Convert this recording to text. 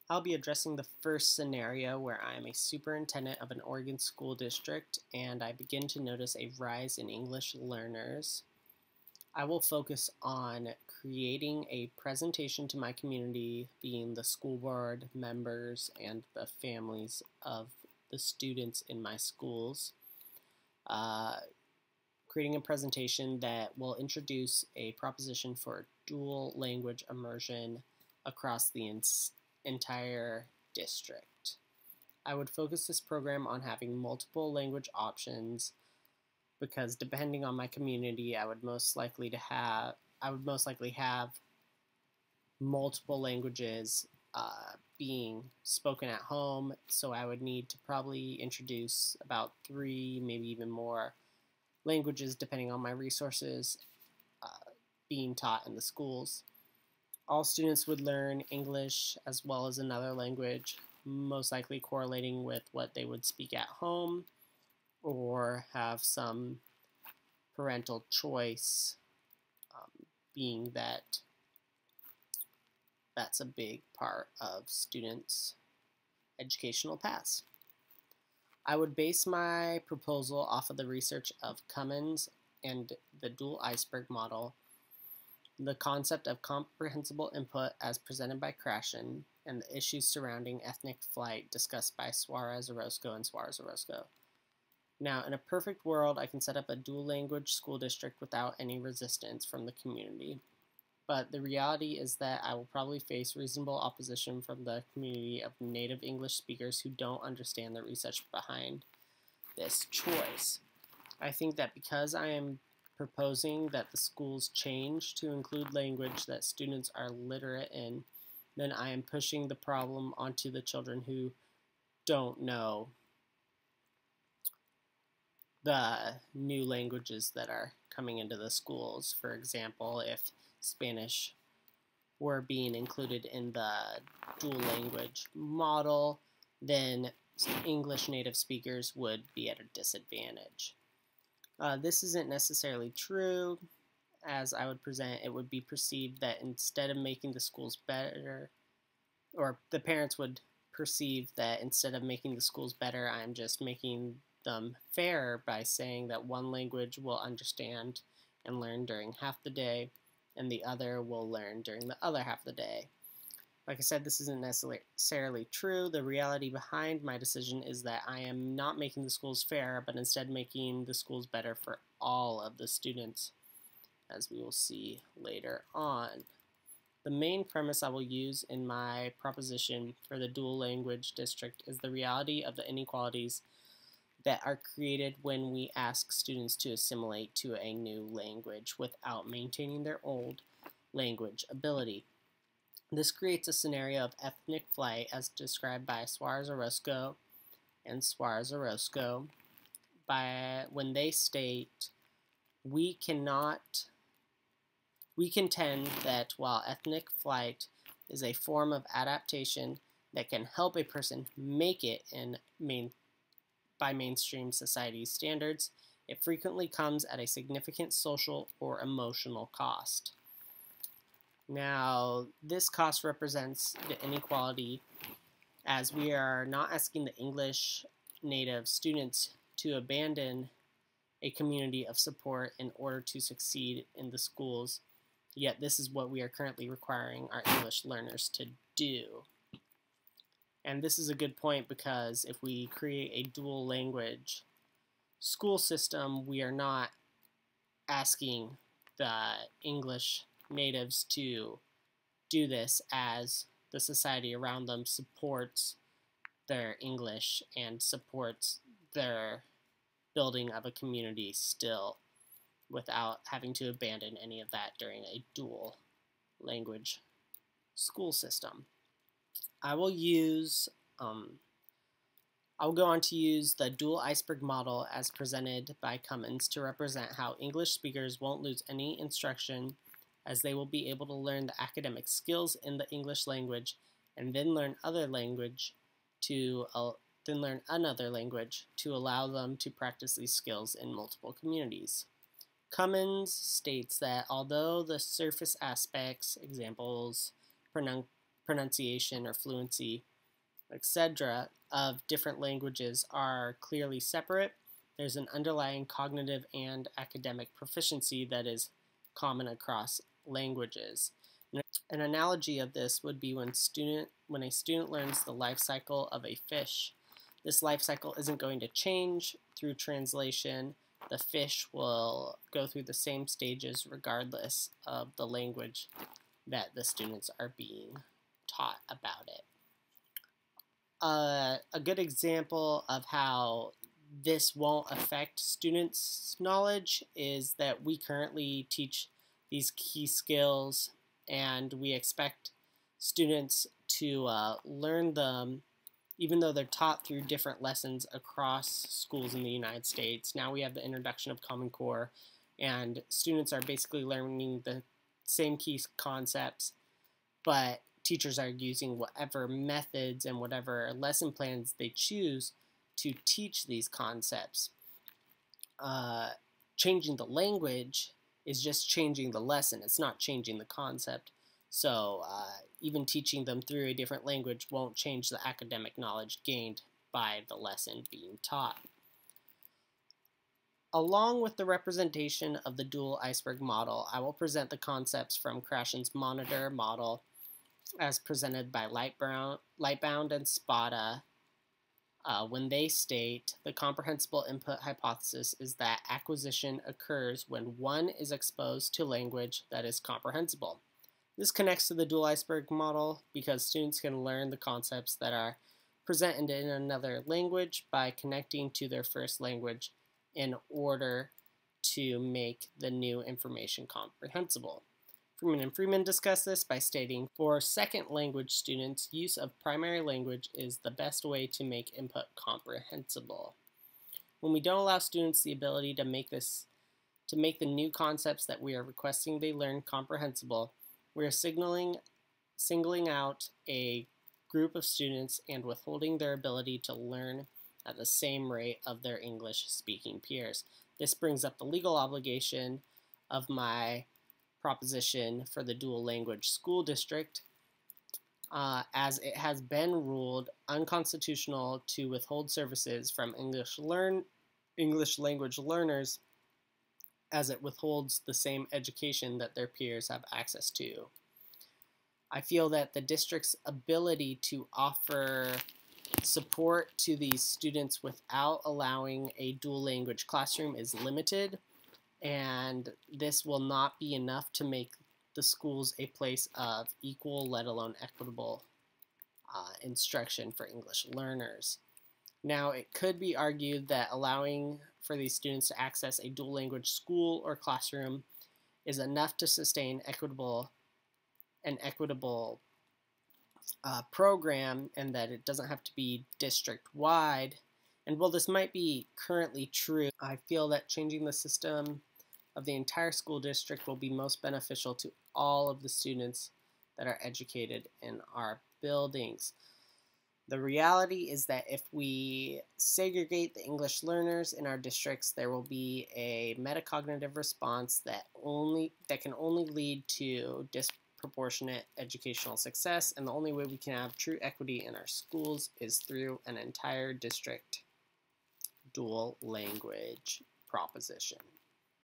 I'll be addressing the first scenario where I am a superintendent of an Oregon school district and I begin to notice a rise in English learners. I will focus on creating a presentation to my community, being the school board members and the families of the students in my schools. Uh, Creating a presentation that will introduce a proposition for dual language immersion across the entire district. I would focus this program on having multiple language options because depending on my community, I would most likely have multiple languages being spoken at home. So I would need to probably introduce about 3, maybe even more languages depending on my resources uh, being taught in the schools. All students would learn English as well as another language, most likely correlating with what they would speak at home or have some parental choice, being that that's a big part of students' educational paths. I would base my proposal off of the research of Cummins and the dual iceberg model, the concept of comprehensible input as presented by Krashen, and the issues surrounding ethnic flight discussed by Suarez-Orozco and Suarez-Orozco. Now, in a perfect world, I can set up a dual language school district without any resistance from the community. But the reality is that I will probably face reasonable opposition from the community of native English speakers who don't understand the research behind this choice. I think that because I am proposing that the schools change to include language that students are literate in, then I am pushing the problem onto the children who don't know the new languages that are coming into the schools. For example, if Spanish were being included in the dual language model, then English native speakers would be at a disadvantage. This isn't necessarily true. As I would present, it would be perceived that instead of making the schools better, or the parents would perceive that instead of making the schools better, I'm just making them fairer by saying that one language will understand and learn during half the day, and the other will learn during the other half of the day. Like I said, this isn't necessarily true. The reality behind my decision is that I am not making the schools fair, but instead making the schools better for all of the students, as we will see later on. The main premise I will use in my proposition for the dual language district is the reality of the inequalities that are created when we ask students to assimilate to a new language without maintaining their old language ability. This creates a scenario of ethnic flight as described by Suarez-Orozco and Suarez-Orozco when they state, we contend that while ethnic flight is a form of adaptation that can help a person make it by mainstream society standards, it frequently comes at a significant social or emotional cost. Now, this cost represents the inequality as we are not asking the English native students to abandon a community of support in order to succeed in the schools, yet this is what we are currently requiring our English learners to do. And this is a good point because if we create a dual language school system, we are not asking the English natives to do this as the society around them supports their English and supports their building of a community still without having to abandon any of that during a dual language school system. I will go on to use the dual iceberg model as presented by Cummins to represent how English speakers won't lose any instruction as they will be able to learn the academic skills in the English language and then learn another language to allow them to practice these skills in multiple communities. Cummins states that although the surface aspects, examples, pronunciation or fluency, etc., of different languages are clearly separate. There's an underlying cognitive and academic proficiency that is common across languages. An analogy of this would be when a student learns the life cycle of a fish. This life cycle isn't going to change through translation. The fish will go through the same stages regardless of the language that the students are being taught about it. A good example of how this won't affect students' knowledge is that we currently teach these key skills and we expect students to learn them even though they're taught through different lessons across schools in the United States. Now we have the introduction of Common Core, and students are basically learning the same key concepts, but teachers are using whatever methods and whatever lesson plans they choose to teach these concepts. Changing the language is just changing the lesson. It's not changing the concept. So even teaching them through a different language won't change the academic knowledge gained by the lesson being taught. Along with the representation of the dual iceberg model, I will present the concepts from Krashen's monitor model as presented by Lightbound and Spada when they state the comprehensible input hypothesis is that acquisition occurs when one is exposed to language that is comprehensible. This connects to the dual iceberg model because students can learn the concepts that are presented in another language by connecting to their first language in order to make the new information comprehensible. Freeman and Freeman discuss this by stating, for second language students, use of primary language is the best way to make input comprehensible. When we don't allow students the ability to make the new concepts that we are requesting they learn comprehensible, we are singling out a group of students and withholding their ability to learn at the same rate of their English-speaking peers. This brings up the legal obligation of my proposition for the dual language school district, as it has been ruled unconstitutional to withhold services from English language learners as it withholds the same education that their peers have access to. I feel that the district's ability to offer support to these students without allowing a dual language classroom is limited, and this will not be enough to make the schools a place of equal, let alone equitable, instruction for English learners. Now, it could be argued that allowing for these students to access a dual language school or classroom is enough to sustain an equitable program, and that it doesn't have to be district-wide. And while this might be currently true, I feel that changing the system of the entire school district will be most beneficial to all of the students that are educated in our buildings. The reality is that if we segregate the English learners in our districts, there will be a metacognitive response that can only lead to disproportionate educational success, and the only way we can have true equity in our schools is through an entire district dual language proposition.